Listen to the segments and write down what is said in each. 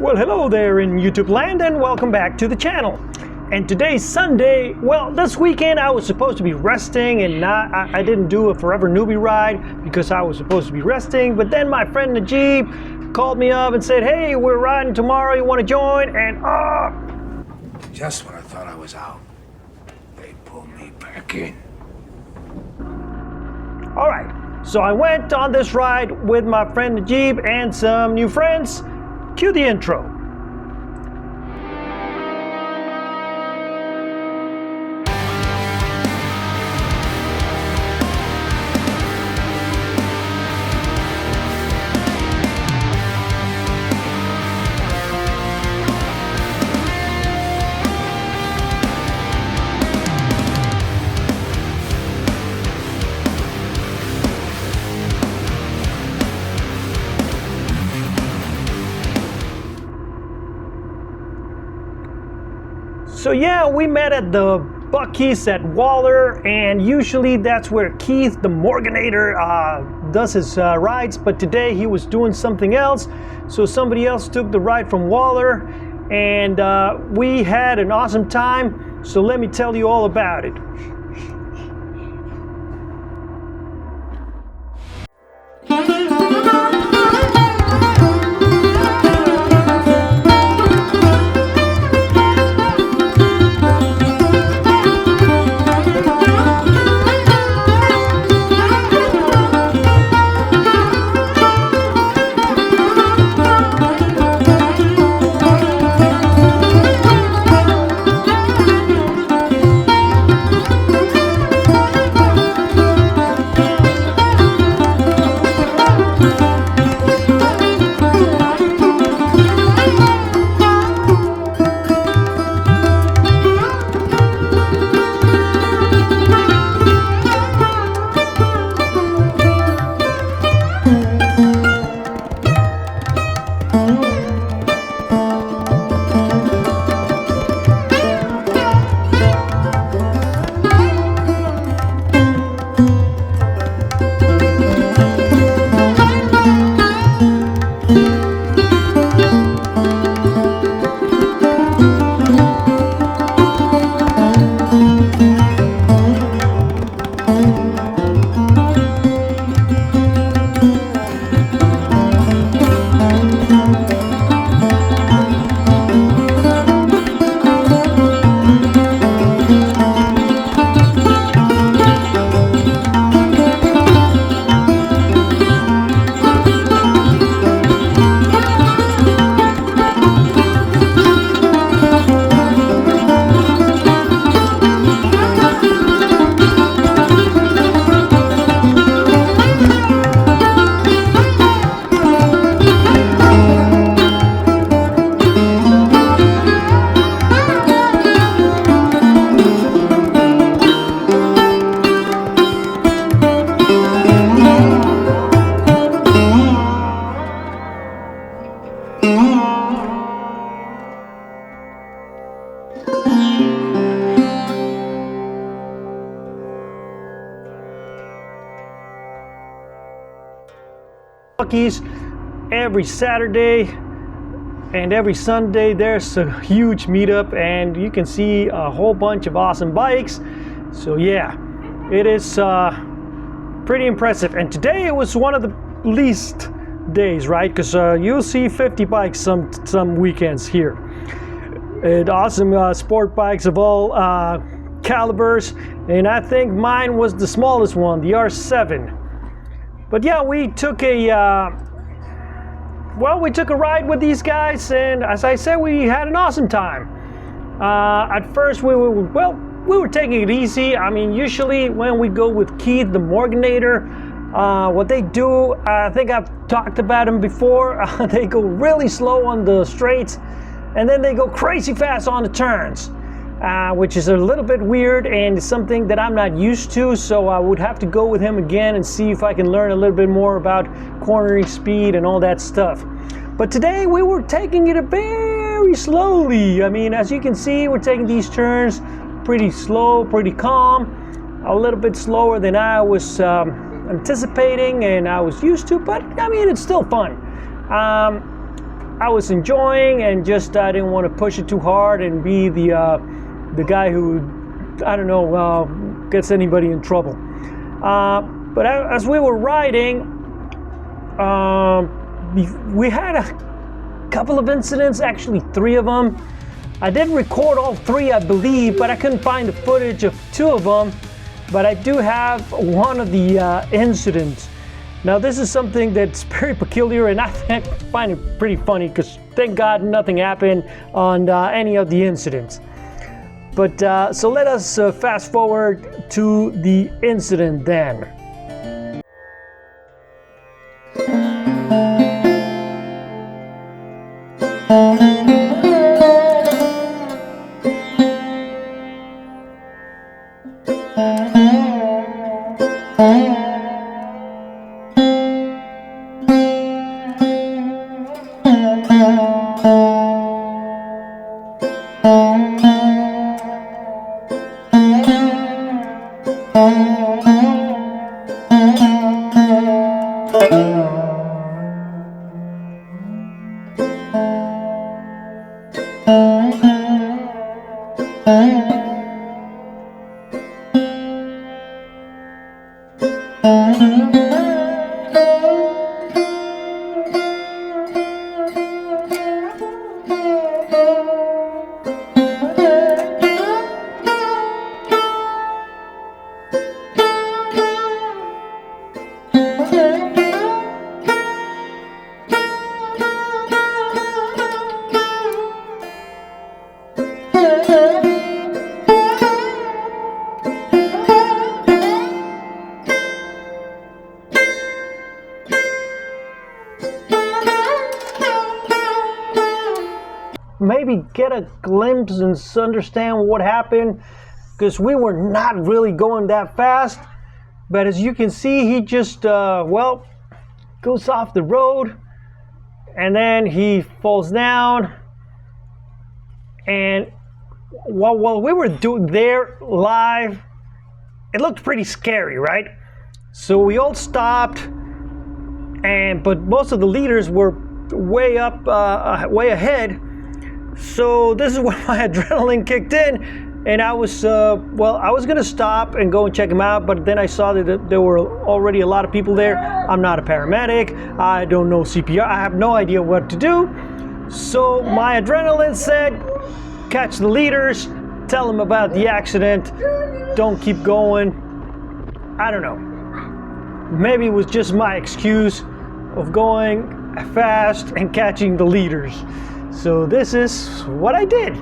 Well, hello there in YouTube land and welcome back to the channel. And today's Sunday. Well, this weekend I was supposed to be resting and I didn't do a Forever Newbie ride because I was supposed to be resting. But then my friend Najib called me up and said, hey, we're riding tomorrow, you want to join? And just when I thought I was out, they pulled me back in. All right, so I went on this ride with my friend Najib and some new friends. Cue the intro. So yeah, we met at the Buc-ee's at Waller, and usually that's where Keith, the Morganator, does his rides, but today he was doing something else, so somebody else took the ride from Waller, and we had an awesome time, so let me tell you all about it. Buc-ee's every Saturday and every Sunday. There's a huge meetup and you can see a whole bunch of awesome bikes. So yeah, it is pretty impressive. And today it was one of the least days, right? Because you'll see 50 bikes some weekends here. And awesome sport bikes of all calibers. And I think mine was the smallest one, the R7. But yeah, we took a ride with these guys, and as I said, we had an awesome time. At first, we were taking it easy. I mean, usually when we go with Keith, the Morganator, what they do, I think I've talked about them before. They go really slow on the straights, and then they go crazy fast on the turns. Which is a little bit weird and something that I'm not used to, so I would have to go with him again and see if I can learn a little bit more about cornering speed and all that stuff. But today we were taking it very slowly. I mean, as you can see, we're taking these turns pretty slow, pretty calm, a little bit slower than I was anticipating and I was used to, but I mean, it's still fun. I was enjoying, and just I didn't want to push it too hard and be the guy who, I don't know, gets anybody in trouble. But as we were riding, we had a couple of incidents, actually 3 of them. I didn't record all 3, I believe, but I couldn't find the footage of 2 of them. But I do have one of the incidents. Now, this is something that's very peculiar, and I find it pretty funny because thank God nothing happened on any of the incidents. But so let us fast forward to the incident then. Maybe get a glimpse and understand what happened, because we were not really going that fast. But as you can see, he just well, goes off the road, and then he falls down. And while we were there live, it looked pretty scary, right? So we all stopped, but most of the leaders were way up, way ahead. So this is when my adrenaline kicked in, and I was I was gonna stop and go and check him out, but then I saw that there were already a lot of people there. I'm not a paramedic. I don't know CPR. I have no idea what to do. So my adrenaline said, catch the leaders, tell them about the accident, don't keep going. I don't know. Maybe it was just my excuse of going fast and catching the leaders. So this is what I did.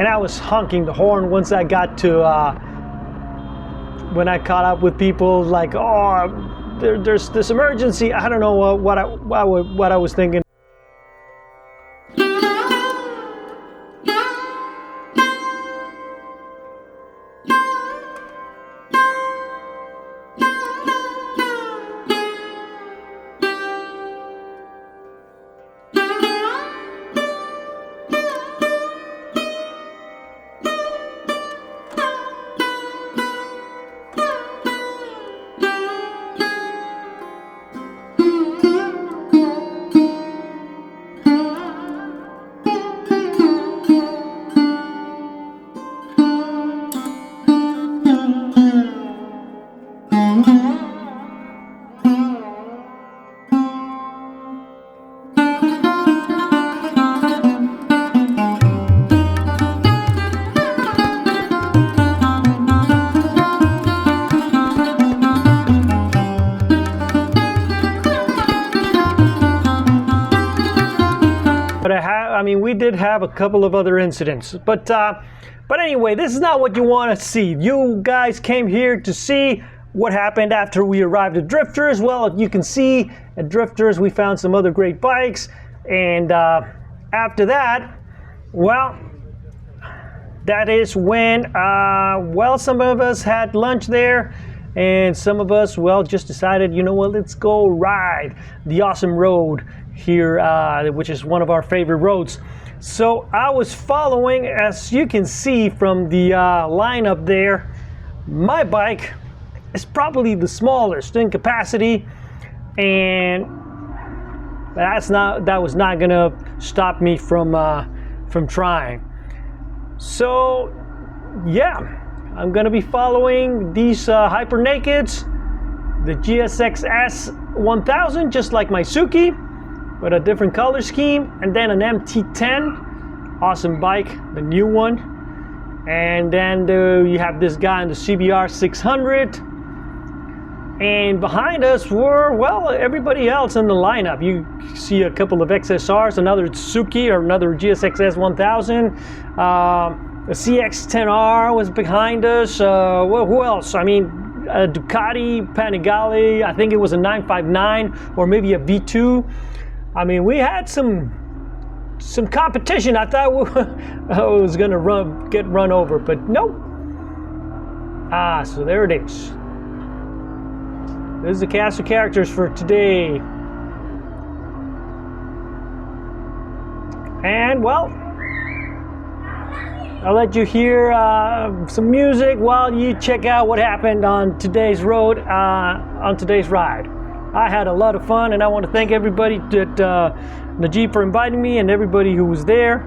and I was honking the horn once I got to when I caught up with people, like, oh, there's this emergency. I don't know what I was thinking. But I mean, we did have a couple of other incidents. But anyway, this is not what you want to see. You guys came here to see what happened after we arrived at Drifters. Well, you can see at Drifters we found some other great bikes. And after that, well, that is when, well, some of us had lunch there. And some of us, well, just decided, you know what, let's go ride the awesome road here, which is one of our favorite roads. So I was following, as you can see from the lineup there, my bike is probably the smallest in capacity, and that was not gonna stop me from trying. So yeah, I'm gonna be following these Hyper Nakeds, the GSX S1000, just like my Suki, but a different color scheme, and then an MT10, awesome bike, the new one. And then you have this guy in the CBR 600. And behind us were, well, everybody else in the lineup. You see a couple of XSRs, another Suki or another GSX S1000. The CX-10R was behind us. Well, who else? I mean, Ducati, Panigale, I think it was a 959 or maybe a V2. I mean, we had some competition. I thought I was gonna get run over, but nope. So there it is. This is the cast of characters for today. And well, I'll let you hear some music while you check out what happened on today's road, on today's ride. I had a lot of fun, and I want to thank everybody that Najib for inviting me, and everybody who was there,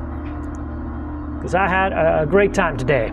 because I had a great time today.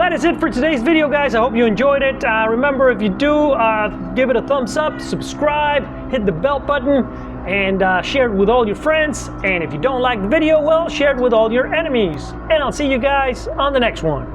that is it for today's video, guys. I hope you enjoyed it. Remember, if you do, give it a thumbs up, subscribe, hit the bell button, and share it with all your friends. And if you don't like the video, well, share it with all your enemies. And I'll see you guys on the next one.